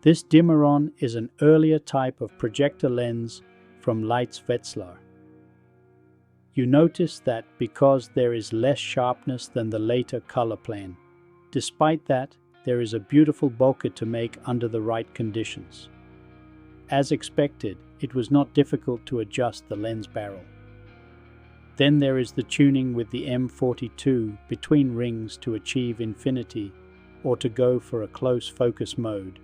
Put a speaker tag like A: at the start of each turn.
A: This Dimaron is an earlier type of projector lens from Leitz Wetzlar. You notice that because there is less sharpness than the later Colorplan, despite that, there is a beautiful bokeh to make under the right conditions. As expected, it was not difficult to adjust the lens barrel. Then there is the tuning with the M42 between rings to achieve infinity or to go for a close focus mode.